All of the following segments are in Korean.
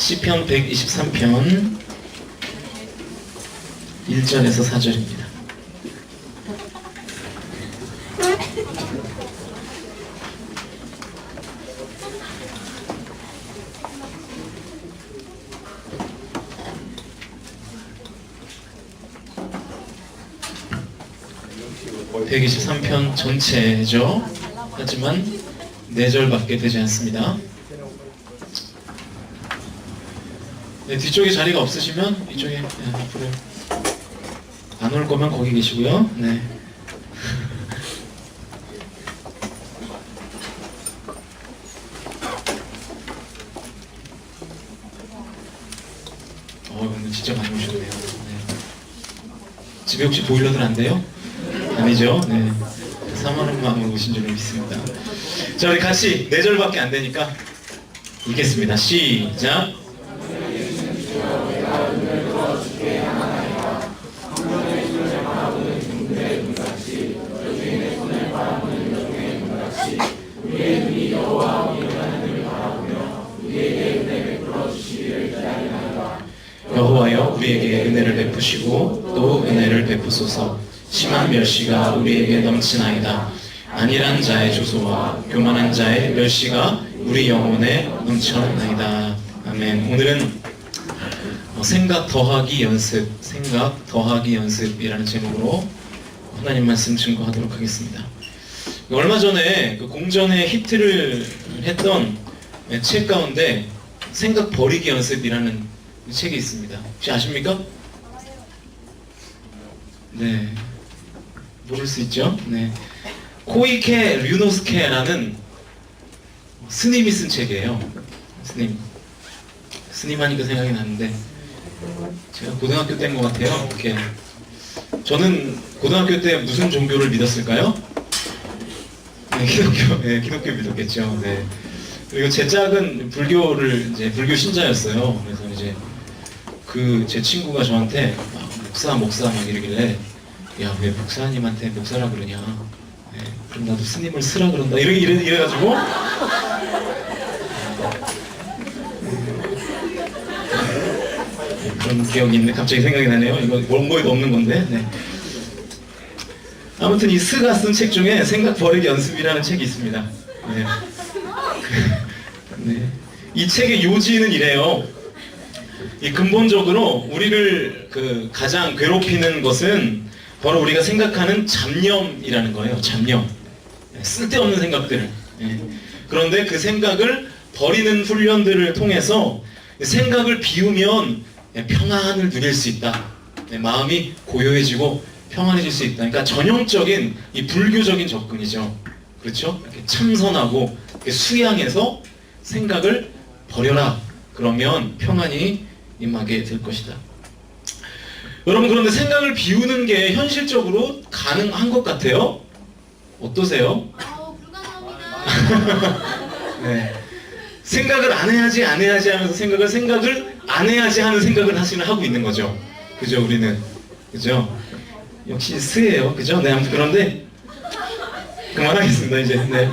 시편 123편 1절에서 4절입니다. (123편) 전체죠. 하지만 4절밖에 되지 않습니다. 네, 뒤쪽에 자리가 없으시면 이쪽에 앞으로 안 올 거면 거기 계시고요. 네. 오늘 진짜 많이 오셨네요. 네. 집에 혹시 보일러들 안 돼요? 아니죠? 네. 사모하는 마음으로 오신 줄로 믿습니다. 자, 우리 같이 4절밖에 안 되니까 읽겠습니다. 시작! 여호와여 우리에게 은혜를 베푸시고 또 은혜를 베푸소서. 심한 멸시가 우리에게 넘치나이다. 안일한 자의 조소와 교만한 자의 멸시가 우리 영혼에 넘쳐나이다. 아멘. 오늘은 생각 더하기 연습이라는 제목으로 하나님 말씀 증거하도록 하겠습니다. 얼마 전에 그 공전의 히트를 했던 책 가운데 생각 버리기 연습이라는 책이 있습니다. 혹시 아십니까? 네, 모를 수 있죠. 네, 코이케 류노스케라는 스님이 쓴 책이에요. 스님 하니까 생각이 나는데 제가 고등학교 때인 것 같아요. 이렇게 저는 고등학교 때 무슨 종교를 믿었을까요? 네, 기독교 믿었겠죠. 네. 그리고 제 짝은 불교 신자였어요. 그래서 이제 제 친구가 저한테 목사 막 이러길래, 야, 왜 목사님한테 목사라 그러냐? 네, 그럼 나도 스님을 쓰라 그런다. 이래가지고 그런 기억이 있네. 갑자기 생각이 나네요. 이거 원고에도 없는 건데. 네. 아무튼 이 스가 쓴 책 중에 생각 버리기 연습이라는 책이 있습니다. 네. 네. 이 책의 요지는 이래요. 이 근본적으로 우리를 가장 괴롭히는 것은 바로 우리가 생각하는 잡념이라는 거예요. 잡념. 쓸데없는 생각들을. 네. 그런데 그 생각을 버리는 훈련들을 통해서 생각을 비우면 평안을 누릴 수 있다. 마음이 고요해지고 평안해질 수 있다. 그러니까 전형적인 이 불교적인 접근이죠. 그렇죠? 이렇게 참선하고 이렇게 수양해서 생각을 버려라. 그러면 평안이 임하게 될 것이다. 여러분, 그런데 생각을 비우는 게 현실적으로 가능한 것 같아요? 어떠세요? 불가능합니다. 네. 생각을 안 해야지 하면서 생각을 안 해야지 하는 생각을 하고 있는 거죠. 그죠, 우리는. 그죠? 역시 스예요. 그죠? 네, 아무튼 그런데 그만하겠습니다, 이제. 네.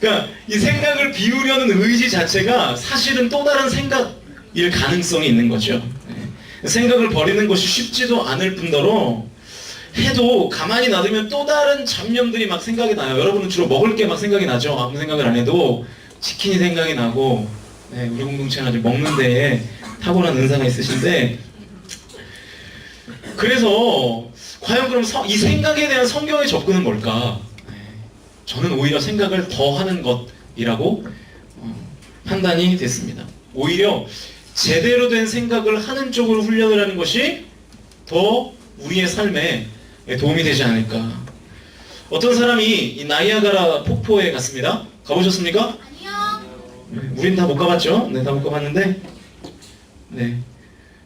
그러니까 이 생각을 비우려는 의지 자체가 사실은 또 다른 생각일 가능성이 있는 거죠. 네. 생각을 버리는 것이 쉽지도 않을 뿐더러 해도 가만히 놔두면 또 다른 잡념들이 막 생각이 나요. 여러분은 주로 먹을 게 막 생각이 나죠. 아무 생각을 안 해도 치킨이 생각이 나고, 네, 우리 공동체는 아주 먹는 데에 탁월한 은사가 있으신데, 그래서 과연 그럼 이 생각에 대한 성경의 접근은 뭘까? 저는 오히려 생각을 더 하는 것이라고 판단이 됐습니다. 오히려 제대로 된 생각을 하는 쪽으로 훈련을 하는 것이 더 우리의 삶에 도움이 되지 않을까. 어떤 사람이 이 나이아가라 폭포에 갔습니다. 가보셨습니까? 아니요. 우린 다 못 가봤죠? 네, 다 못 가봤는데, 네,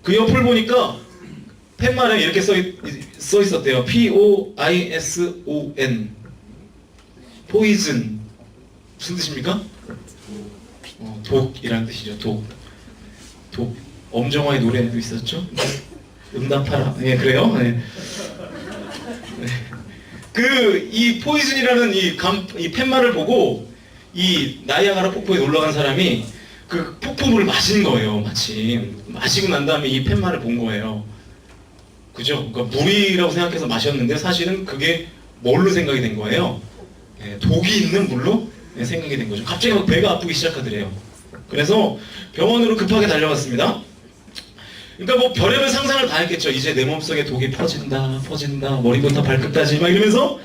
그 옆을 보니까 팻말에 이렇게 써 있었대요. Poison. 포이즌. 무슨 뜻입니까? 독이라는 뜻이죠. 독. 엄정화의 노래도 있었죠? 응답하라. 예, 그래요? 네. 이 포이즌이라는 이 팻말을 보고 이 나이아가라 폭포에 놀러 간 사람이 그 폭포 부부를 맞은 거예요. 마침 마시고 난 다음에 이 팻말을 본 거예요. 그죠? 그러니까 물이라고 생각해서 마셨는데 사실은 그게 뭘로 생각이 된 거예요? 독이 있는 물로 생각이 된 거죠. 갑자기 막 배가 아프기 시작하더래요. 그래서 병원으로 급하게 달려갔습니다. 그러니까 뭐 별의별 상상을 다 했겠죠. 이제 내 몸속에 독이 퍼진다, 머리부터 발끝까지 막 이러면서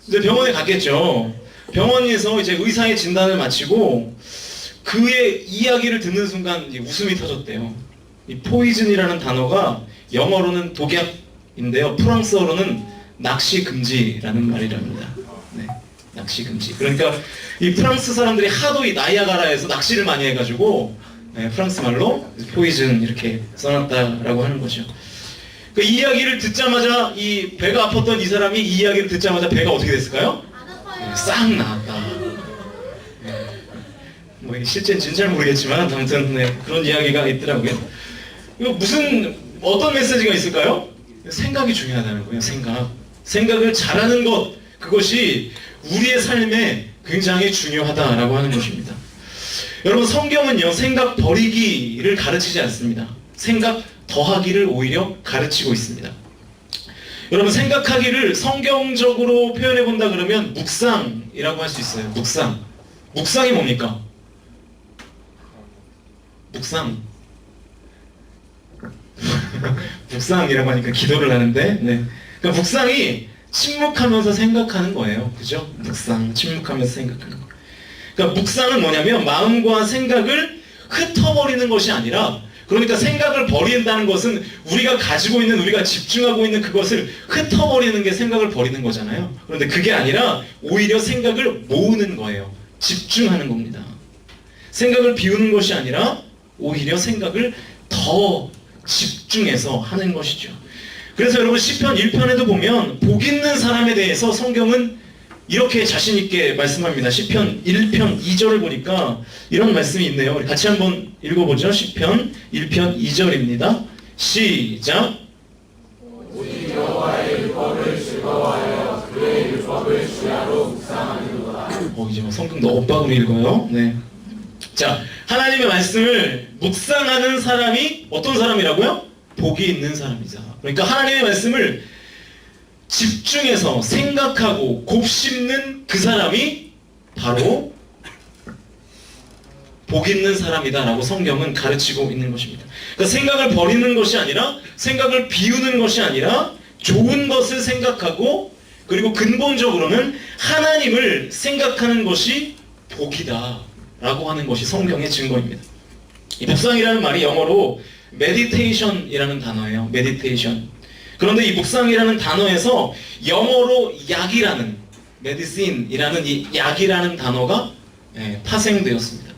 이제 병원에 갔겠죠. 병원에서 이제 의사의 진단을 마치고 그의 이야기를 듣는 순간 웃음이 터졌대요. 이 포이즌이라는 단어가 영어로는 독약인데요. 프랑스어로는 낚시 금지라는 말이랍니다. 네, 낚시 금지. 그러니까 이 프랑스 사람들이 하도 이 나이아가라에서 낚시를 많이 해가지고 프랑스 말로 포이즌 이렇게 써놨다라고 하는 거죠. 그 이야기를 듣자마자 이 배가 아팠던 이 사람이 이 이야기를 듣자마자 배가 어떻게 됐을까요? 싹 나았다. 뭐 실제는 잘 모르겠지만 아무튼 그런 이야기가 있더라고요. 이거 어떤 메시지가 있을까요? 생각이 중요하다는 거예요. 생각을 잘하는 것, 그것이 우리의 삶에 굉장히 중요하다라고 하는 것입니다. 여러분, 성경은요, 생각 버리기를 가르치지 않습니다. 생각 더하기를 오히려 가르치고 있습니다. 여러분, 생각하기를 성경적으로 표현해 본다 그러면 묵상이라고 할 수 있어요. 묵상이 뭡니까? 묵상이라고 하니까 기도를 하는데, 그러니까 묵상이 침묵하면서 생각하는 거예요. 그죠? 침묵하면서 생각하는 거. 그러니까 묵상은 뭐냐면 마음과 생각을 흩어버리는 것이 아니라, 그러니까 생각을 버린다는 것은 우리가 가지고 있는, 우리가 집중하고 있는 그것을 흩어버리는 게 생각을 버리는 거잖아요. 그런데 그게 아니라 오히려 생각을 모으는 거예요. 집중하는 겁니다. 생각을 비우는 것이 아니라 오히려 생각을 더 집중해서 하는 것이죠. 그래서 여러분, 시편 1편에도 보면 복 있는 사람에 대해서 성경은 이렇게 자신 있게 말씀합니다. 시편 1편 2절을 보니까 이런 말씀이 있네요. 우리 같이 한번 읽어보죠. 시편 1편 2절입니다. 시작. 오직 여호와의 율법을 즐거워하여 그의 율법을 주야로 묵상하는도다. 이제 뭐 성경 너무 엇박으로 읽어요. 네. 자, 하나님의 말씀을 묵상하는 사람이 어떤 사람이라고요? 복이 있는 사람이다. 그러니까 하나님의 말씀을 집중해서 생각하고 곱씹는 그 사람이 바로 복 있는 사람이다라고 성경은 가르치고 있는 것입니다. 그러니까 생각을 버리는 것이 아니라, 생각을 비우는 것이 아니라 좋은 것을 생각하고, 그리고 근본적으로는 하나님을 생각하는 것이 복이다라고 하는 것이 성경의 증거입니다. 이 묵상이라는 말이 영어로 meditation이라는 단어예요. meditation. 그런데 이 묵상이라는 단어에서 영어로 약이라는, medicine이라는 이 약이라는 단어가 파생되었습니다.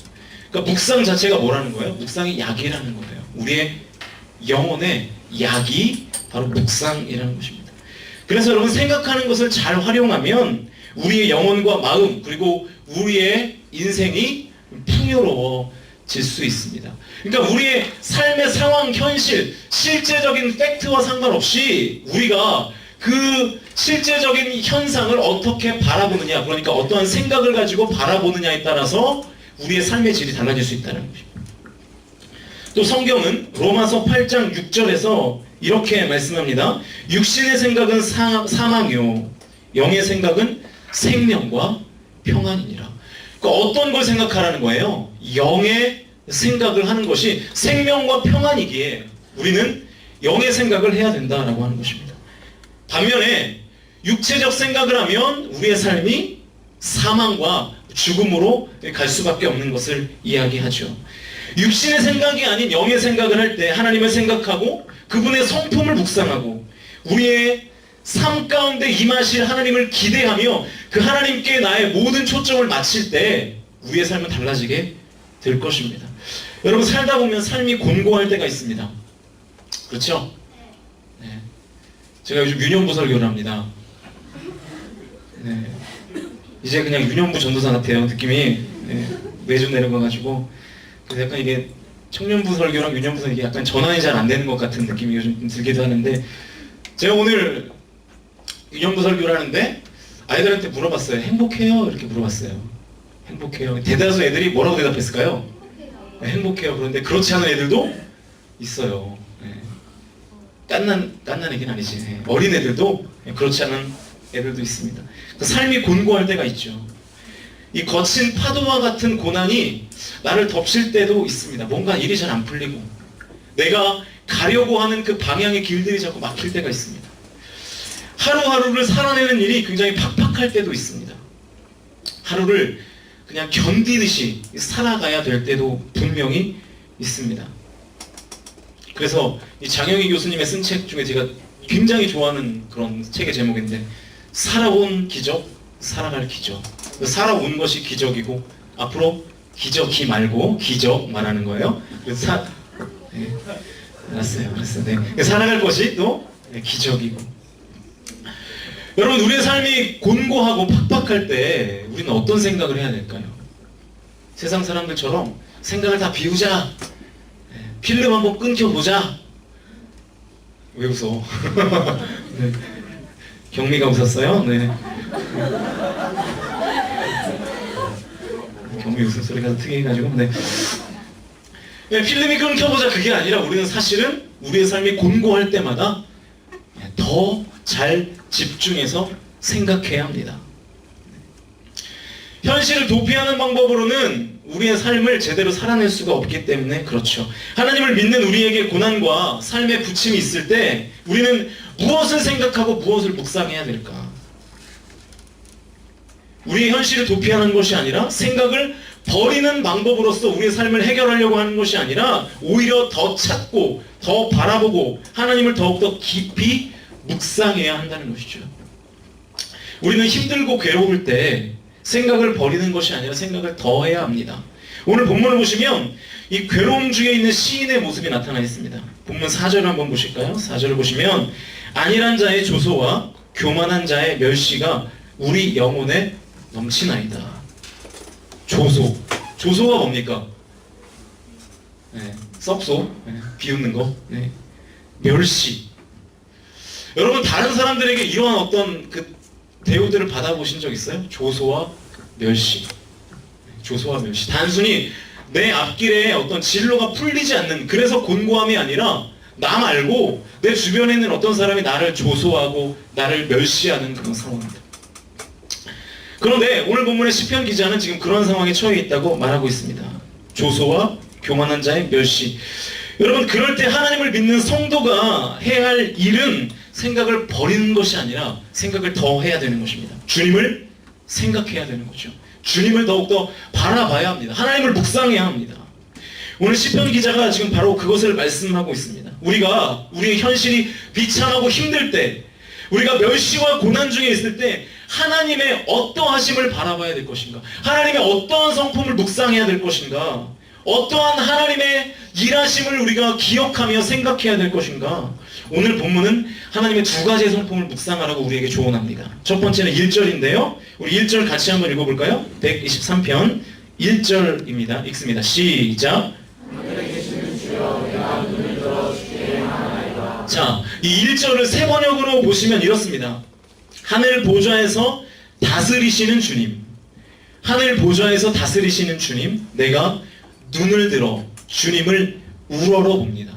그러니까 묵상 자체가 뭐라는 거예요? 묵상이 약이라는 거예요. 우리의 영혼의 약이 바로 묵상이라는 것입니다. 그래서 여러분, 생각하는 것을 잘 활용하면 우리의 영혼과 마음, 그리고 우리의 인생이 풍요로워질 수 있습니다. 그러니까 우리의 삶의 상황, 현실, 실제적인 팩트와 상관없이 우리가 그 실제적인 현상을 어떻게 바라보느냐, 그러니까 어떠한 생각을 가지고 바라보느냐에 따라서 우리의 삶의 질이 달라질 수 있다는 것입니다. 또 성경은 로마서 8장 6절에서 이렇게 말씀합니다. 육신의 생각은 사망이요 영의 생각은 생명과 평안이니라. 그러니까 어떤 걸 생각하라는 거예요? 영의 생각을 하는 것이 생명과 평안이기에 우리는 영의 생각을 해야 된다라고 하는 것입니다. 반면에 육체적 생각을 하면 우리의 삶이 사망과 죽음으로 갈 수밖에 없는 것을 이야기하죠. 육신의 생각이 아닌 영의 생각을 할 때 하나님을 생각하고 그분의 성품을 묵상하고 우리의 삶 가운데 임하실 하나님을 기대하며 그 하나님께 나의 모든 초점을 맞출 때 우리의 삶은 달라지게 될 것입니다. 여러분, 살다 보면 삶이 곤고할 때가 있습니다. 그렇죠? 네. 제가 요즘 유년부 설교를 합니다. 네. 이제 그냥 유년부 전도사 같아요. 느낌이 매주 내려가가지고 그래서 약간 이게 청년부 설교랑 유년부 설교 이게 약간 전환이 잘 안 되는 것 같은 느낌이 요즘 들기도 하는데, 제가 오늘 유년부 설교를 하는데 아이들한테 물어봤어요. 행복해요? 이렇게 물어봤어요. 행복해요. 대다수 애들이 뭐라고 대답했을까요? 행복해요. 그런데 그렇지 않은 애들도 있어요. 네. 깐난 애긴 아니지. 네. 어린 애들도 그렇지 않은 애들도 있습니다. 그 삶이 곤고할 때가 있죠. 이 거친 파도와 같은 고난이 나를 덮칠 때도 있습니다. 뭔가 일이 잘 안 풀리고 내가 가려고 하는 그 방향의 길들이 자꾸 막힐 때가 있습니다. 하루하루를 살아내는 일이 굉장히 팍팍할 때도 있습니다. 하루를 그냥 견디듯이 살아가야 될 때도 분명히 있습니다. 그래서 이 장영희 교수님의 쓴 책 중에 제가 굉장히 좋아하는 그런 책의 제목인데, 살아온 기적, 살아갈 기적. 살아온 것이 기적이고 앞으로 기적이 말고 기적 말하는 거예요. 그래서 네. 알았어요. 네. 살아갈 것이 또 기적이고. 여러분, 우리의 삶이 곤고하고 팍팍할 때 우리는 어떤 생각을 해야 될까요? 세상 사람들처럼 생각을 다 비우자, 필름 한번 끊겨보자. 왜 웃어? 네. 경미가 웃었어요? 네. 경미 웃음소리가 특이해가지고. 네. 필름이 끊겨보자, 그게 아니라 우리는 사실은 우리의 삶이 곤고할 때마다 더 잘 집중해서 생각해야 합니다. 현실을 도피하는 방법으로는 우리의 삶을 제대로 살아낼 수가 없기 때문에 그렇죠. 하나님을 믿는 우리에게 고난과 삶의 부침이 있을 때 우리는 무엇을 생각하고 무엇을 묵상해야 될까? 우리의 현실을 도피하는 것이 아니라 생각을 버리는 방법으로서 우리의 삶을 해결하려고 하는 것이 아니라 오히려 더 찾고 더 바라보고 하나님을 더욱더 깊이 묵상해야 한다는 것이죠. 우리는 힘들고 괴로울 때 생각을 버리는 것이 아니라 생각을 더 해야 합니다. 오늘 본문을 보시면 이 괴로움 중에 있는 시인의 모습이 나타나 있습니다. 본문 4절을 한번 보실까요? 4절을 보시면 안일한 자의 조소와 교만한 자의 멸시가 우리 영혼에 넘치나이다. 조소가 뭡니까? 네, 썩소, 네, 비웃는 거. 네. 멸시. 여러분, 다른 사람들에게 이러한 어떤 그 대우들을 받아보신 적 있어요? 조소와 멸시. 조소와 멸시. 단순히 내 앞길에 어떤 진로가 풀리지 않는, 그래서 곤고함이 아니라 나 말고 내 주변에 있는 어떤 사람이 나를 조소하고 나를 멸시하는 그런 상황입니다. 그런데 오늘 본문의 시편 기자는 지금 그런 상황에 처해 있다고 말하고 있습니다. 조소와 교만한 자의 멸시. 여러분, 그럴 때 하나님을 믿는 성도가 해야 할 일은 생각을 버리는 것이 아니라 생각을 더 해야 되는 것입니다. 주님을 생각해야 되는 거죠. 주님을 더욱더 바라봐야 합니다. 하나님을 묵상해야 합니다. 오늘 시편 기자가 지금 바로 그것을 말씀하고 있습니다. 우리가 우리의 현실이 비참하고 힘들 때, 우리가 멸시와 고난 중에 있을 때 하나님의 어떠하심을 바라봐야 될 것인가? 하나님의 어떠한 성품을 묵상해야 될 것인가? 어떠한 하나님의 일하심을 우리가 기억하며 생각해야 될 것인가? 오늘 본문은 하나님의 두 가지의 성품을 묵상하라고 우리에게 조언합니다. 첫 번째는 1절인데요. 우리 1절 같이 한번 읽어볼까요? 123편 1절입니다. 읽습니다. 시작. 자, 이 1절을 세 번역으로 보시면 이렇습니다. 하늘 보좌에서 다스리시는 주님, 하늘 보좌에서 다스리시는 주님, 내가 눈을 들어 주님을 우러러 봅니다.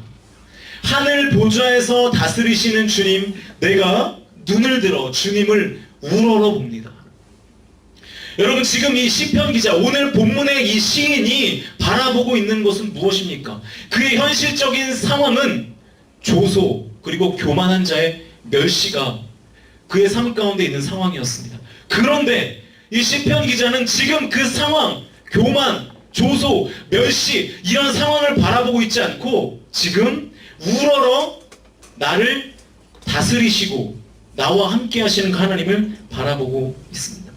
하늘 보좌에서 다스리시는 주님, 내가 눈을 들어 주님을 우러러 봅니다. 여러분, 지금 이 시편 기자, 오늘 본문의 이 시인이 바라보고 있는 것은 무엇입니까? 그의 현실적인 상황은 조소 그리고 교만한 자의 멸시가 그의 삶 가운데 있는 상황이었습니다. 그런데 이 시편 기자는 지금 그 상황, 교만, 조소, 멸시, 이런 상황을 바라보고 있지 않고 지금 우러러 나를 다스리시고 나와 함께 하시는 그 하나님을 바라보고 있습니다.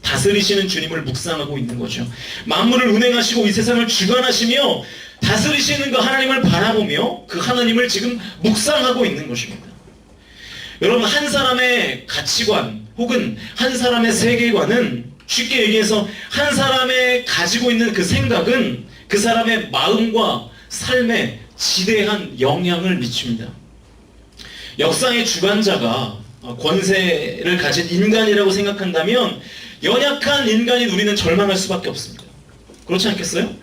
다스리시는 주님을 묵상하고 있는 거죠. 만물을 운행하시고 이 세상을 주관하시며 다스리시는 그 하나님을 바라보며 그 하나님을 지금 묵상하고 있는 것입니다. 여러분, 한 사람의 가치관 혹은 한 사람의 세계관은, 쉽게 얘기해서 한 사람의 가지고 있는 그 생각은 그 사람의 마음과 삶에 지대한 영향을 미칩니다. 역사의 주관자가 권세를 가진 인간이라고 생각한다면 연약한 인간인 우리는 절망할 수밖에 없습니다. 그렇지 않겠어요?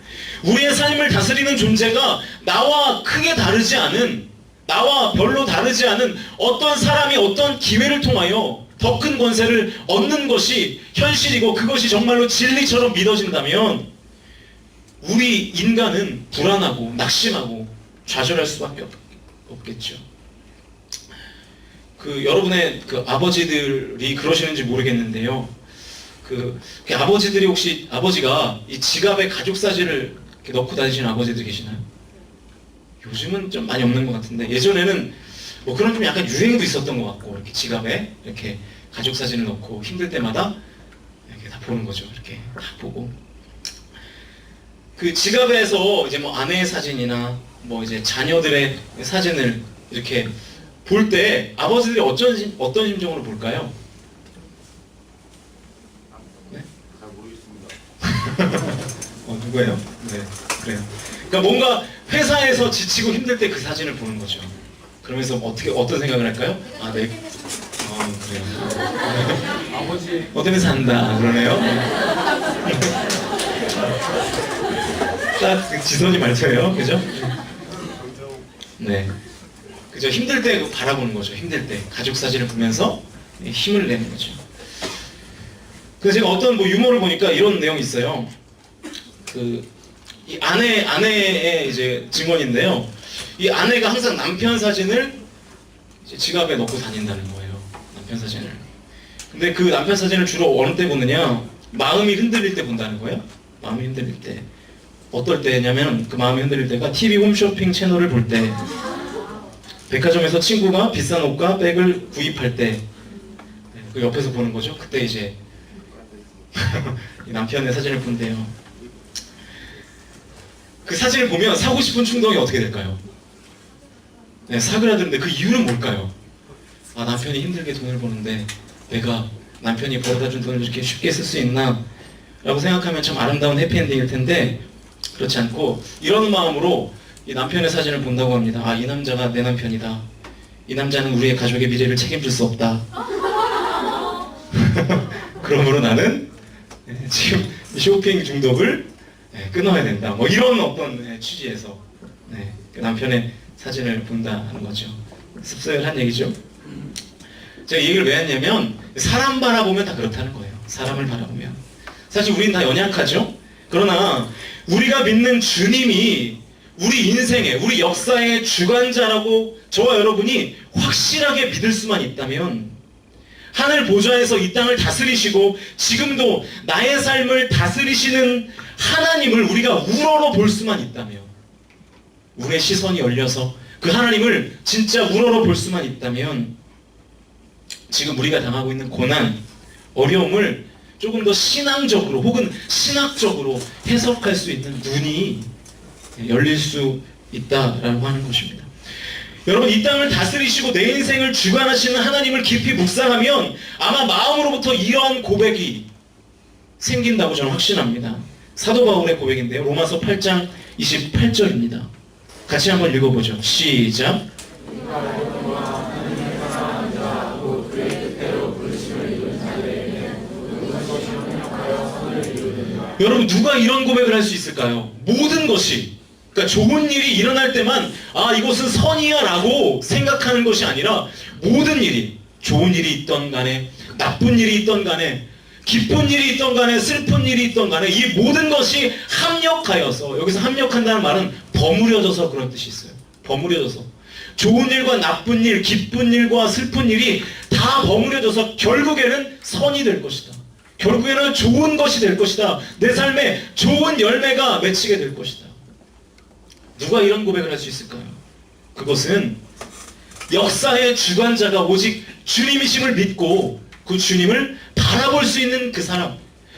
우리의 삶을 다스리는 존재가 나와 크게 다르지 않은, 나와 별로 다르지 않은 어떤 사람이 어떤 기회를 통하여 더 큰 권세를 얻는 것이 현실이고 그것이 정말로 진리처럼 믿어진다면 우리 인간은 불안하고 낙심하고 좌절할 수밖에 없겠죠. 여러분의 아버지들이 그러시는지 모르겠는데요. 아버지들이 혹시 아버지가 이 지갑에 가족 사진을 이렇게 넣고 다니시는 아버지들 계시나요? 요즘은 좀 많이 없는 것 같은데 예전에는 뭐 그런 좀 약간 유행도 있었던 것 같고 이렇게 지갑에 이렇게 가족 사진을 넣고 힘들 때마다 이렇게 다 보는 거죠. 이렇게 다 보고 지갑에서 이제 뭐 아내의 사진이나 뭐 이제 자녀들의 사진을 이렇게 볼 때 아버지들이 어떤 심정으로 볼까요? 네? 잘 모르겠습니다. 누구예요? 네, 그래요. 그러니까 뭔가 회사에서 지치고 힘들 때 그 사진을 보는 거죠. 그러면서 어떤 생각을 할까요? 아, 네. 그래요. 아버지 때문에 산다 그러네요. 딱 지선이 말처예요, 그죠? 네, 그죠. 힘들 때 바라보는 거죠. 힘들 때 가족 사진을 보면서 힘을 내는 거죠. 그래서 제가 어떤 뭐 유머를 보니까 이런 내용이 있어요. 이 아내의 이제 증언인데요. 이 아내가 항상 남편 사진을 이제 지갑에 넣고 다닌다는 거예요. 남편 사진을. 근데 그 남편 사진을 주로 어느 때 보느냐? 마음이 흔들릴 때 본다는 거예요. 마음이 흔들릴 때. 어떨 때냐면 그 마음이 흔들릴 때가 TV 홈쇼핑 채널을 볼 때, 백화점에서 친구가 비싼 옷과 백을 구입할 때, 그 옆에서 보는 거죠. 그때 이제 이 남편의 사진을 본대요. 그 사진을 보면 사고 싶은 충동이 어떻게 될까요? 네, 사그라드는데 그 이유는 뭘까요? 아, 남편이 힘들게 돈을 버는데 내가 남편이 벌어다준 돈을 이렇게 쉽게 쓸 수 있나? 라고 생각하면 참 아름다운 해피엔딩일 텐데 그렇지 않고 이런 마음으로 이 남편의 사진을 본다고 합니다. 아, 이 남자가 내 남편이다. 이 남자는 우리의 가족의 미래를 책임질 수 없다. 그러므로 나는 지금 쇼핑 중독을 끊어야 된다. 뭐 이런 어떤 취지에서 그 남편의 사진을 본다는 거죠. 씁쓸한 얘기죠. 제가 이 얘기를 왜 했냐면 사람 바라보면 다 그렇다는 거예요. 사람을 바라보면 사실 우리는 다 연약하죠. 그러나 우리가 믿는 주님이 우리 인생의, 우리 역사의 주관자라고 저와 여러분이 확실하게 믿을 수만 있다면 하늘 보좌에서 이 땅을 다스리시고 지금도 나의 삶을 다스리시는 하나님을 우리가 우러러 볼 수만 있다면, 우리의 시선이 열려서 그 하나님을 진짜 우러러 볼 수만 있다면 지금 우리가 당하고 있는 고난, 어려움을 조금 더 신앙적으로 혹은 신학적으로 해석할 수 있는 눈이 열릴 수 있다라고 하는 것입니다. 여러분, 이 땅을 다스리시고 내 인생을 주관하시는 하나님을 깊이 묵상하면 아마 마음으로부터 이러한 고백이 생긴다고 저는 확신합니다. 사도 바울의 고백인데요. 로마서 8장 28절입니다. 같이 한번 읽어보죠. 시작. 여러분, 누가 이런 고백을 할 수 있을까요? 모든 것이, 그러니까 좋은 일이 일어날 때만 아, 이것은 선이야 라고 생각하는 것이 아니라 모든 일이, 좋은 일이 있던 간에 나쁜 일이 있던 간에 기쁜 일이 있던 간에 슬픈 일이 있던 간에 이 모든 것이 합력하여서, 여기서 합력한다는 말은 버무려져서 그런 뜻이 있어요. 버무려져서 좋은 일과 나쁜 일, 기쁜 일과 슬픈 일이 다 버무려져서 결국에는 선이 될 것이다. 결국에는 좋은 것이 될 것이다. 내 삶에 좋은 열매가 맺히게 될 것이다. 누가 이런 고백을 할 수 있을까요? 그것은 역사의 주관자가 오직 주님이심을 믿고 그 주님을 바라볼 수 있는 그 사람,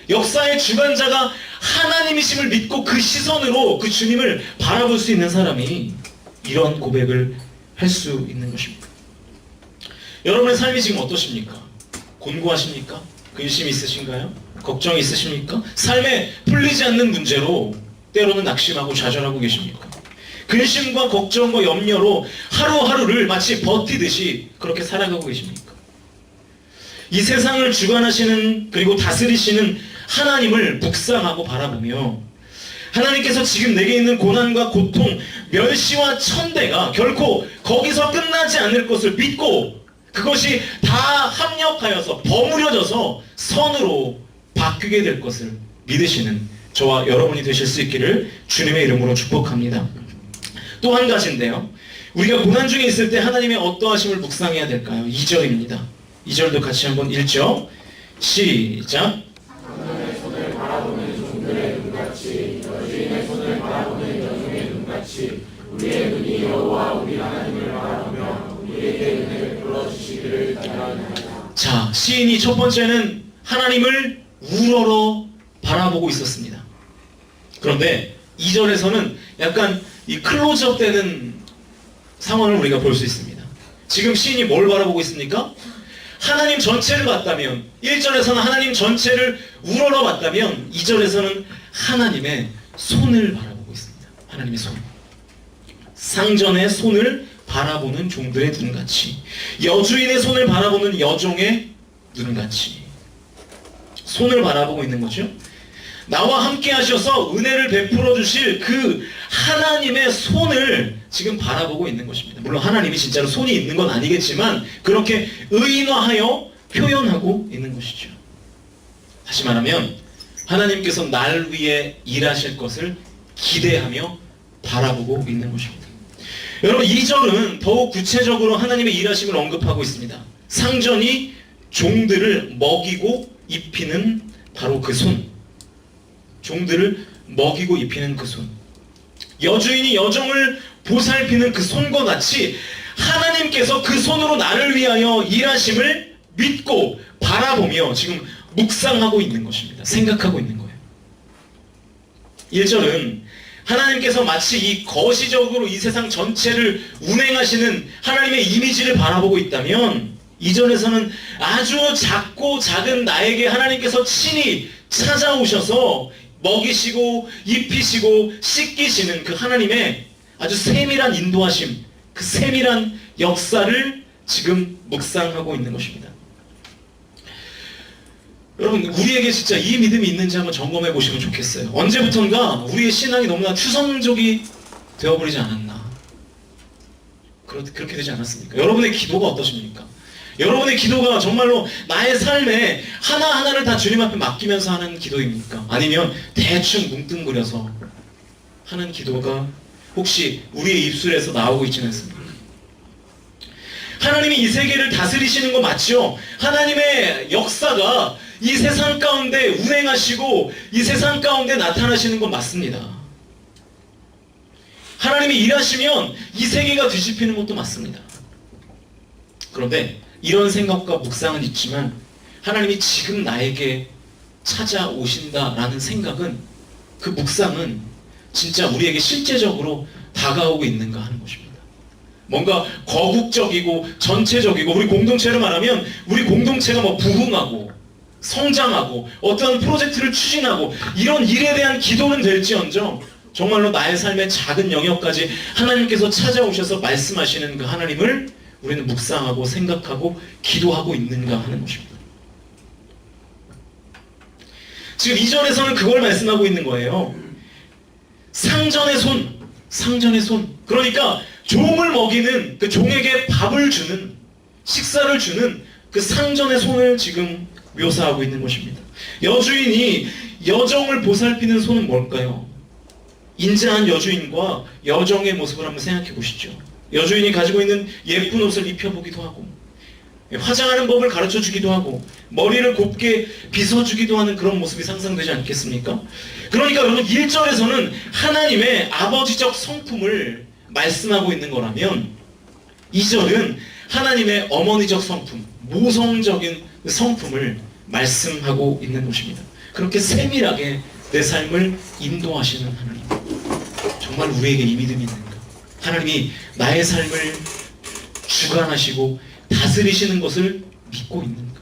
역사의 주관자가 하나님이심을 믿고 그 시선으로 그 주님을 바라볼 수 있는 사람이 이런 고백을 할 수 있는 것입니다. 여러분의 삶이 지금 어떠십니까? 곤고하십니까? 근심이 있으신가요? 걱정이 있으십니까? 삶에 풀리지 않는 문제로 때로는 낙심하고 좌절하고 계십니까? 근심과 걱정과 염려로 하루하루를 마치 버티듯이 그렇게 살아가고 계십니까? 이 세상을 주관하시는 그리고 다스리시는 하나님을 묵상하고 바라보며 하나님께서 지금 내게 있는 고난과 고통, 멸시와 천대가 결코 거기서 끝나지 않을 것을 믿고 그것이 다 합력하여서 버무려져서 선으로 바뀌게 될 것을 믿으시는 저와 여러분이 되실 수 있기를 주님의 이름으로 축복합니다. 또 한 가지인데요. 우리가 고난 중에 있을 때 하나님의 어떠하심을 묵상해야 될까요? 2절입니다. 2절도 같이 한번 읽죠. 시작. 하나님의 손을 바라보는 종들의 눈같이 여주인의 손을 바라보는 여종의 눈같이 우리의 눈이 여호와 우리 하나님을 바라보며 우리에게 은혜를 풀어주시기를 기원합니다. 자, 시인이 첫 번째는 하나님을 우러러 바라보고 있었습니다. 그런데 2절에서는 약간 이 클로즈업 되는 상황을 우리가 볼 수 있습니다. 지금 시인이 뭘 바라보고 있습니까? 하나님 전체를 봤다면, 1절에서는 하나님 전체를 우러러 봤다면 2절에서는 하나님의 손을 바라보고 있습니다. 하나님의 손. 상전의 손을 바라보는 종들의 눈같이, 여주인의 손을 바라보는 여종의 눈같이 손을 바라보고 있는 거죠. 나와 함께 하셔서 은혜를 베풀어 주실 그 하나님의 손을 지금 바라보고 있는 것입니다. 물론 하나님이 진짜로 손이 있는 건 아니겠지만 그렇게 의인화하여 표현하고 있는 것이죠. 다시 말하면 하나님께서 날 위해 일하실 것을 기대하며 바라보고 있는 것입니다. 여러분, 2절은 더욱 구체적으로 하나님의 일하심을 언급하고 있습니다. 상전이 종들을 먹이고 입히는 바로 그 손. 종들을 먹이고 입히는 그 손. 여주인이 여종을 보살피는 그 손과 같이 하나님께서 그 손으로 나를 위하여 일하심을 믿고 바라보며 지금 묵상하고 있는 것입니다. 생각하고 있는 거예요. 1절은 하나님께서 마치 이 거시적으로 이 세상 전체를 운행하시는 하나님의 이미지를 바라보고 있다면 2절에서는 아주 작고 작은 나에게 하나님께서 친히 찾아오셔서 먹이시고 입히시고 씻기시는 그 하나님의 아주 세밀한 인도하심, 그 세밀한 역사를 지금 묵상하고 있는 것입니다. 여러분, 우리에게 진짜 이 믿음이 있는지 한번 점검해 보시면 좋겠어요. 언제부턴가 우리의 신앙이 너무나 추상적이 되어버리지 않았나. 그렇게 되지 않았습니까? 여러분의 기도가 어떠십니까? 여러분의 기도가 정말로 나의 삶에 하나하나를 다 주님 앞에 맡기면서 하는 기도입니까? 아니면 대충 뭉뚱그려서 하는 기도가 혹시 우리의 입술에서 나오고 있지는 않습니까? 하나님이 이 세계를 다스리시는 거 맞죠? 하나님의 역사가 이 세상 가운데 운행하시고 이 세상 가운데 나타나시는 건 맞습니다. 하나님이 일하시면 이 세계가 뒤집히는 것도 맞습니다. 그런데 이런 생각과 묵상은 있지만 하나님이 지금 나에게 찾아오신다라는 생각은, 그 묵상은 진짜 우리에게 실제적으로 다가오고 있는가 하는 것입니다. 뭔가 거국적이고 전체적이고, 우리 공동체로 말하면 우리 공동체가 뭐 부흥하고 성장하고 어떤 프로젝트를 추진하고 이런 일에 대한 기도는 될지언정 정말로 나의 삶의 작은 영역까지 하나님께서 찾아오셔서 말씀하시는 그 하나님을 우리는 묵상하고 생각하고 기도하고 있는가 하는 것입니다. 지금 2절에서는 그걸 말씀하고 있는 거예요. 상전의 손, 상전의 손. 그러니까 종을 먹이는, 그 종에게 밥을 주는, 식사를 주는 그 상전의 손을 지금 묘사하고 있는 것입니다. 여주인이 여정을 보살피는 손은 뭘까요? 인자한 여주인과 여정의 모습을 한번 생각해 보시죠. 여주인이 가지고 있는 예쁜 옷을 입혀보기도 하고, 화장하는 법을 가르쳐주기도 하고, 머리를 곱게 빗어주기도 하는 그런 모습이 상상되지 않겠습니까? 그러니까 여러분, 1절에서는 하나님의 아버지적 성품을 말씀하고 있는 거라면 2절은 하나님의 어머니적 성품, 모성적인 성품을 말씀하고 있는 것입니다. 그렇게 세밀하게 내 삶을 인도하시는 하나님, 정말 우리에게 이 믿음이 있는가? 하나님이 나의 삶을 주관하시고 다스리시는 것을 믿고 있는가?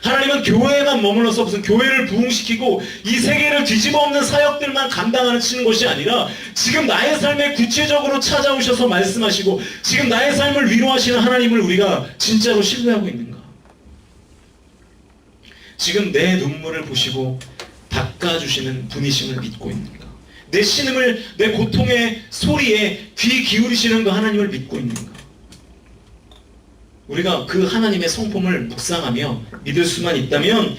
하나님은 교회에만 머물러서 무슨 교회를 부흥시키고 이 세계를 뒤집어 엎는 사역들만 감당하는 것이 아니라 지금 나의 삶에 구체적으로 찾아오셔서 말씀하시고 지금 나의 삶을 위로하시는 하나님을 우리가 진짜로 신뢰하고 있는가? 지금 내 눈물을 보시고 닦아주시는 분이심을 믿고 있는가? 내 신음을, 내 고통의 소리에 귀 기울이시는 그 하나님을 믿고 있는가? 우리가 그 하나님의 성품을 묵상하며 믿을 수만 있다면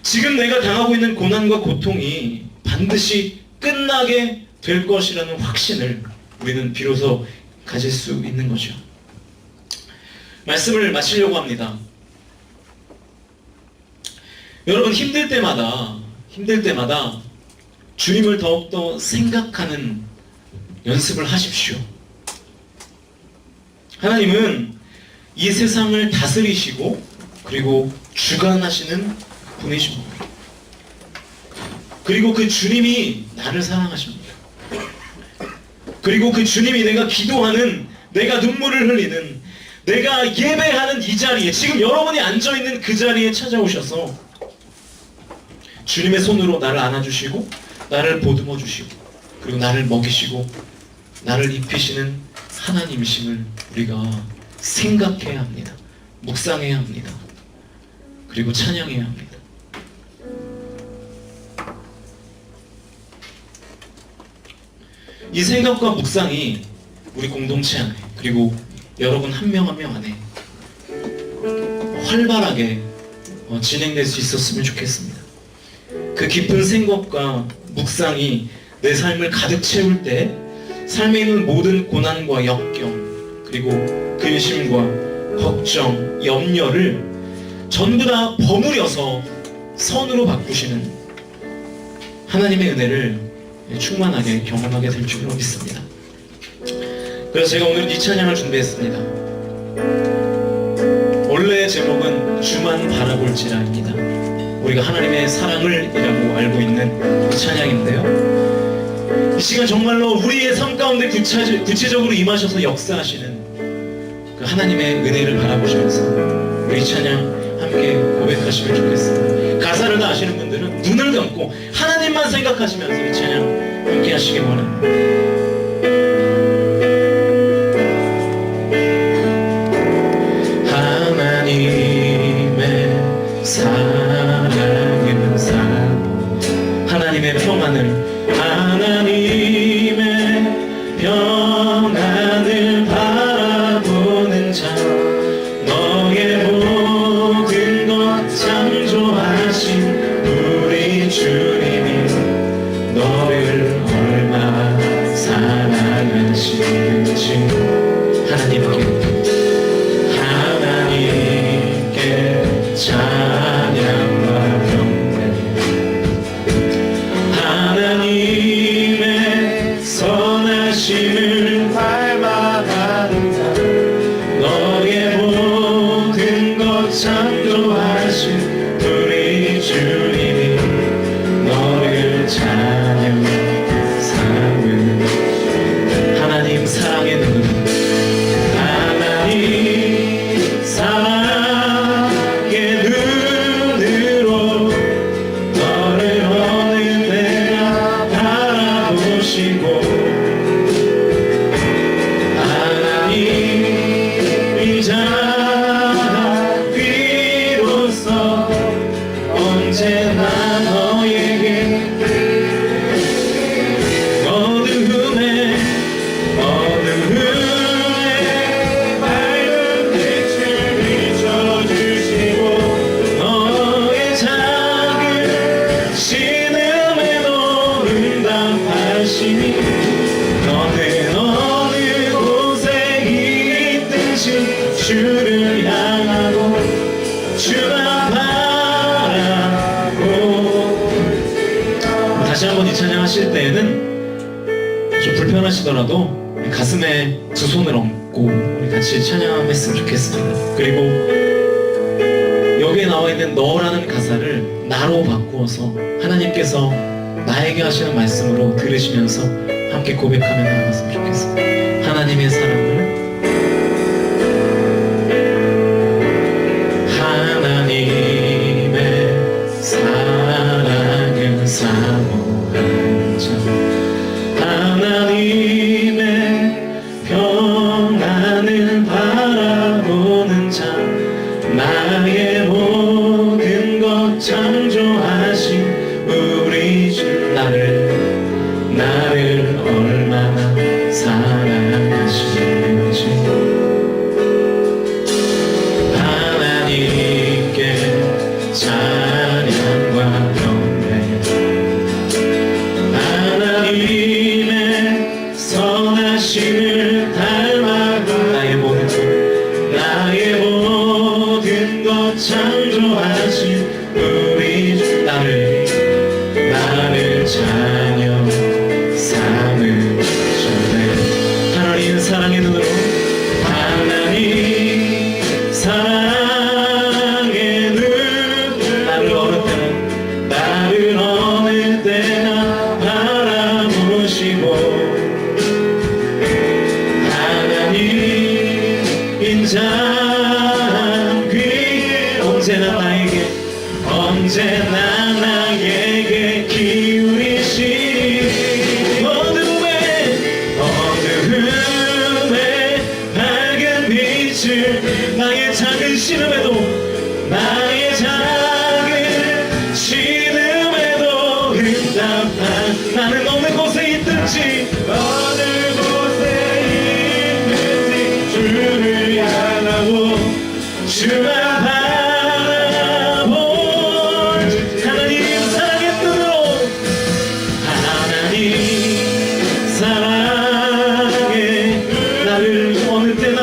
지금 내가 당하고 있는 고난과 고통이 반드시 끝나게 될 것이라는 확신을 우리는 비로소 가질 수 있는 거죠. 말씀을 마치려고 합니다. 여러분, 힘들 때마다 주님을 더욱더 생각하는 연습을 하십시오. 하나님은 이 세상을 다스리시고 그리고 주관하시는 분이십니다. 그리고 그 주님이 나를 사랑하십니다. 그리고 그 주님이 내가 기도하는, 내가 눈물을 흘리는, 내가 예배하는 이 자리에, 지금 여러분이 앉아있는 그 자리에 찾아오셔서 주님의 손으로 나를 안아주시고 나를 보듬어 주시고 그리고 나를 먹이시고 나를 입히시는 하나님이심을 우리가 생각해야 합니다. 묵상해야 합니다. 그리고 찬양해야 합니다. 이 생각과 묵상이 우리 공동체 안에, 그리고 여러분 한 명 한 명 안에 활발하게 진행될 수 있었으면 좋겠습니다. 그 깊은 생각과 묵상이 내 삶을 가득 채울 때 삶에 있는 모든 고난과 역경, 그리고 근심과 걱정, 염려를 전부 다 버무려서 선으로 바꾸시는 하나님의 은혜를 충만하게 경험하게 될 줄로 믿습니다. 그래서 제가 오늘 이 찬양을 준비했습니다. 원래의 제목은 주만 바라볼지라입니다. 우리가 하나님의 사랑을 이라고 알고 있는 이 찬양인데요, 이 시간 정말로 우리의 삶 가운데 구체적으로 임하셔서 역사하시는 그 하나님의 은혜를 바라보시면서 우리 이 찬양 함께 고백하시면 좋겠습니다. 가사를 다 아시는 분들은 눈을 감고 하나님만 생각하시면서 이 찬양 함께 하시기 원합니다. 하나님의 평안을 바라보는 자, 너의 모든 것 창조하신 우리 주님이 너를 얼마나 사랑하시는지 하나님께 찬양과 경배, 하나님의 선하심을 닮아가는 자, 너의 모든 것 창조하신 우리 주님이 너를 찬양하는 하나님 사랑의 눈, 하나님 사랑의 눈으로 너를 어느새나 바라보시고, 하나님이 자비로서 언제나 너에게 어둠에 밝은 빛을 비춰주시고, 너의 작은 신음에도 응답하시니 너는 어느 곳에 있든지 주를 향하고 주만 바라고. 다시 한번 이 찬양하실 때에는 좀 불편하시더라도 가슴에 두 손을 얹고 우리 같이 찬양했으면 좋겠습니다. 그리고 여기에 나와 있는 너라는 가사를 나로 바꾸어서 하나님께서 나에게 하시는 말씀으로 들으시면서 함께 고백하며 나아갔으면 좋겠습니다. 하나님의 사랑을, 하나님의 사랑을 사모하는 자, 하나님의 평안을 바라보는 자, 나의 모든 것 창조하신 우리 주, 나를 사랑의 눈으로 하나님 사랑의 눈 나를 어느 때나 바라보시고 하나님 인자한 귀 언제나 나에게 기울이시니 어두움에 밝은 빛을 나의 작은 신음에도 응답한 나는 어느 곳에 있든지 주를 향하고 주만 바라본 하나님 사랑의 눈으로 하나님 사랑의 나를 어느 때나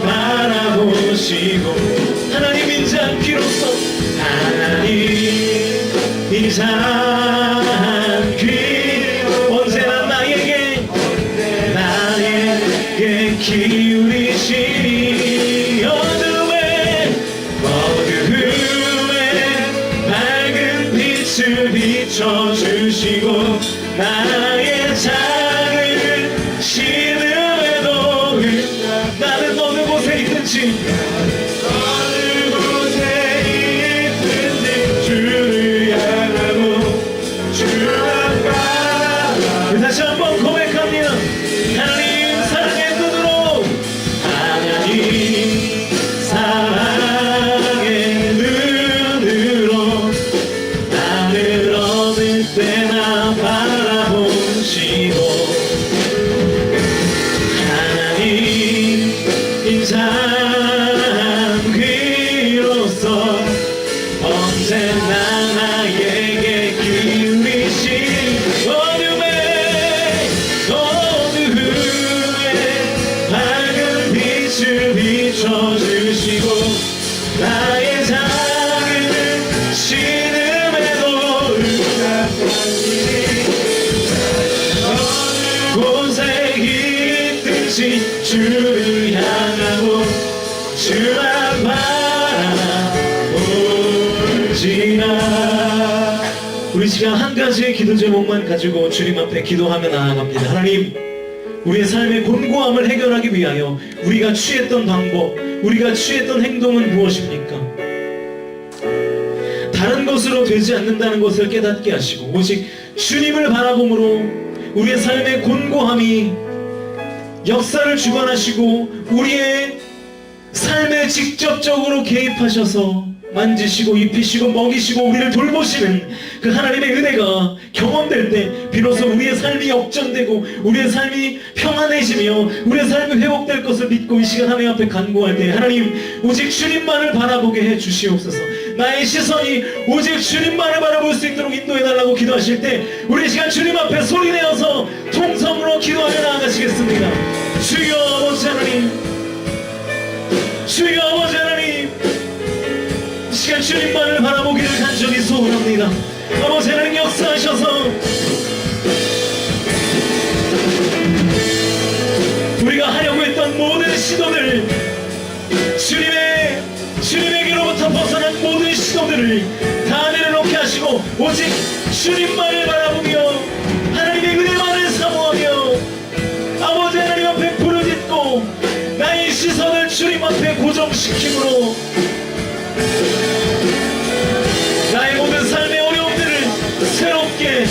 바라보시고 하나님 인자한 귀로서 하나님 인자한 귀 언제나 나에게 기울이시니 어두움에 밝은 빛을 비춰주시고 나의 작은 신음에도 나는 어느 곳에 있든지 주를 향하고 주만 바라 다시 한번 고백합니다. 하나님 사랑의 눈으로 하나님 사랑의 눈으로 나를 어느 때나 바라보시고 하나님 인자한 귀로서 언제나 나에게 기울이신 어둠에 밝은 빛을 비춰주시고 나의 작은 신음에도 곳에 있듯이 주를 향하고 주만 바라볼지라. 우리 시간 한 가지의 기도 제목만 가지고 주님 앞에 기도하며 나아갑니다. 하나님 우리의 삶의 곤고함을 해결하기 위하여 우리가 취했던 방법 우리가 취했던 행동은 무엇입니까? 다른 것으로 되지 않는다는 것을 깨닫게 하시고 오직 주님을 바라봄으로 우리의 삶의 곤고함이 역사를 주관하시고 우리의 삶에 직접적으로 개입하셔서 만지시고 입히시고 먹이시고 우리를 돌보시는 그 하나님의 은혜가 경험될 때 비로소 우리의 삶이 역전되고 우리의 삶이 평안해지며 우리의 삶이 회복될 것을 믿고 이 시간 하나님 앞에 간구할 때 하나님 오직 주님만을 바라보게 해 주시옵소서. 나의 시선이 오직 주님만을 바라볼 수 있도록 인도해달라고 기도하실 때 우리 이 시간 주님 앞에 소리내어서 통성으로 기도하며 나아가시겠습니다. 주여 아버지 하나님 주여 아버지 하나님 이 시간 주님만을 바라보기를 간절히 소원합니다. 아버지 하나님 역사하셔서 우리가 하려고 했던 모든 시도들 주님에게로부터 벗어난 모든 시도들을 다 내려놓게 하시고 오직 주님만을 바라보며 하나님의 은혜만을 사모하며 아버지 하나님 앞에 부르짖고 나의 시선을 주님 앞에 고정시킴으로 나의 모든 삶의 어려움들을 새롭게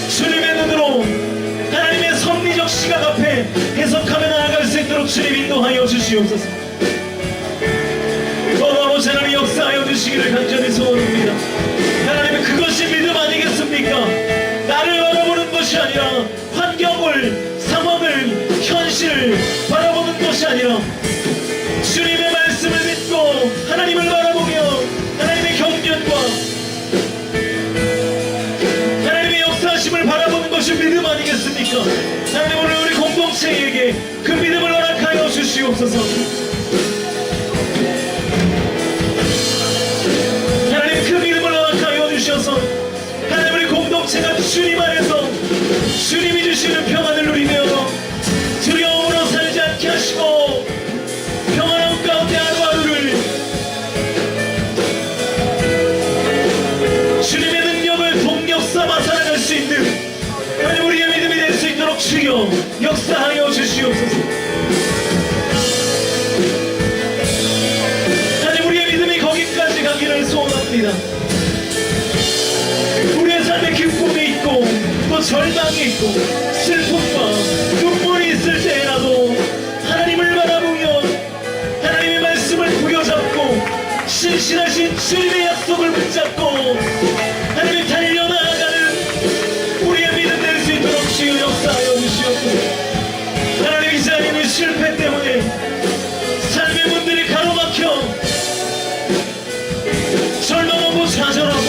주님의 눈으로 하나님의 섭리적 시각 앞에 해석하며 나아갈 수 있도록 주님 인도하여 주시옵소서. 아버지 하나님 역사하여 주시기를 간절히 소원합니다. 하나님은 그것이 믿음 아니겠습니까? 나를 바라보는 것이 아니라 환경을 상황을 현실을 바라보는 것이 아니라 주님의 말씀을 믿고 하나님을 바라보며 하나님의 경륜과 하나님의 역사하심을 바라보는 것이 믿음 아니겠습니까? 하나님 오늘 우리 공동체에게 그 믿음을 허락하여 주시옵소서. 하나님 그 믿음을 허락하여 주셔서 하나님 우리 공동체가 주님 안에서 주님이 주시는 주여 역사하여 주시옵소서. 하나님, 우리의 믿음이 거기까지 가기를 소원합니다. 우리의 삶에 기쁨이 있고 또 절망이 있고 슬픔과 눈물이 있을 때라도 하나님을 바라보며 하나님의 말씀을 부여잡고 신실하신 주님의 약속을 붙잡고 하나님이 달려나가는 우리의 믿음 될 수 있도록 주여 역사하여 주시옵소서. 하나님, 이 자리는 실패 때문에 삶의 문들이 가로막혀 절망하고 좌절하고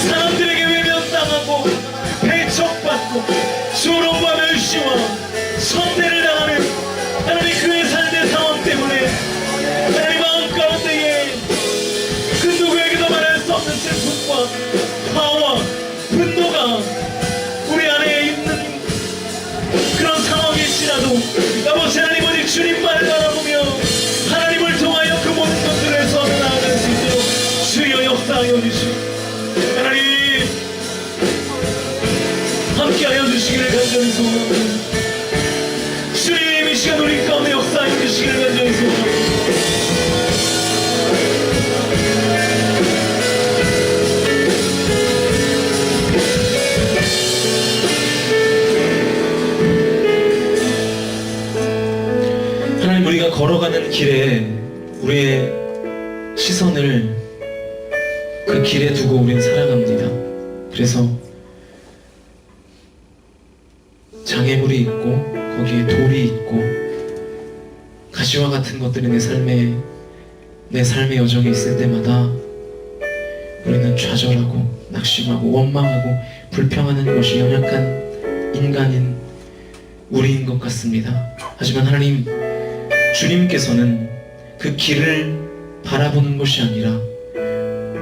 사람들에게 외면당하고 배척받고 조롱과 멸시와 선대를 당하는 하나님 그의 삶의 상황 때문에 하나님 마음 가운데에 그 누구에게도 말할 수 없는 슬픔과 화와 분노가 우리 안에 있는 그런 상황일지라도 아버지 하나님, 오직 주님만 바라보며 하나님을 통하여 그 모든 것들을 서로 나아갈 수 있도록 주여 역사하여 주시옵소서. 하나님, 함께하여 주시기를 간절히 소원합니다. 주님, 이 시간 우리 가운데 역사하여 주시기를 간절히 소원합니다. 하나님, 우리가 걸어가는 길에 우리의 시선을 그 길에 두고 우리는 살아갑니다. 그래서 장애물이 있고 거기에 돌이 있고 가시와 같은 것들이 내 삶의 여정에 있을 때마다 우리는 좌절하고 낙심하고 원망하고 불평하는 것이 연약한 인간인 우리인 것 같습니다. 하지만 하나님, 주님께서는 그 길을 바라보는 것이 아니라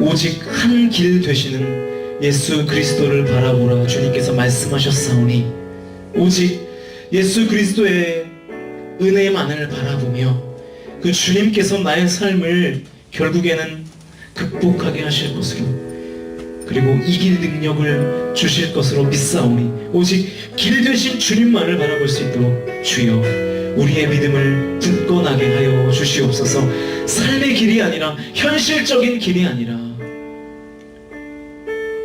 오직 한 길 되시는 예수 그리스도를 바라보라 주님께서 말씀하셨사오니 오직 예수 그리스도의 은혜만을 바라보며 그 주님께서 나의 삶을 결국에는 극복하게 하실 것으로 그리고 이길 능력을 주실 것으로 믿사오니 오직 길 되신 주님만을 바라볼 수 있도록 주여 우리의 믿음을 굳건하게 하여 주시옵소서. 삶의 길이 아니라 현실적인 길이 아니라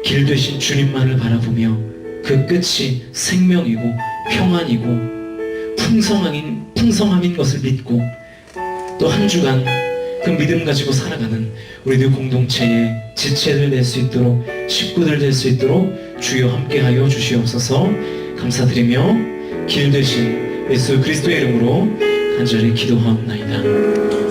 길 되신 주님만을 바라보며 그 끝이 생명이고 평안이고 풍성함인 것을 믿고 또 한 주간 그 믿음 가지고 살아가는 우리들 공동체의 지체들 될 수 있도록 식구들 될 수 있도록 주여 함께하여 주시옵소서. 감사드리며 길 되신 예수 그리스도의 이름으로 간절히 기도하옵나이다.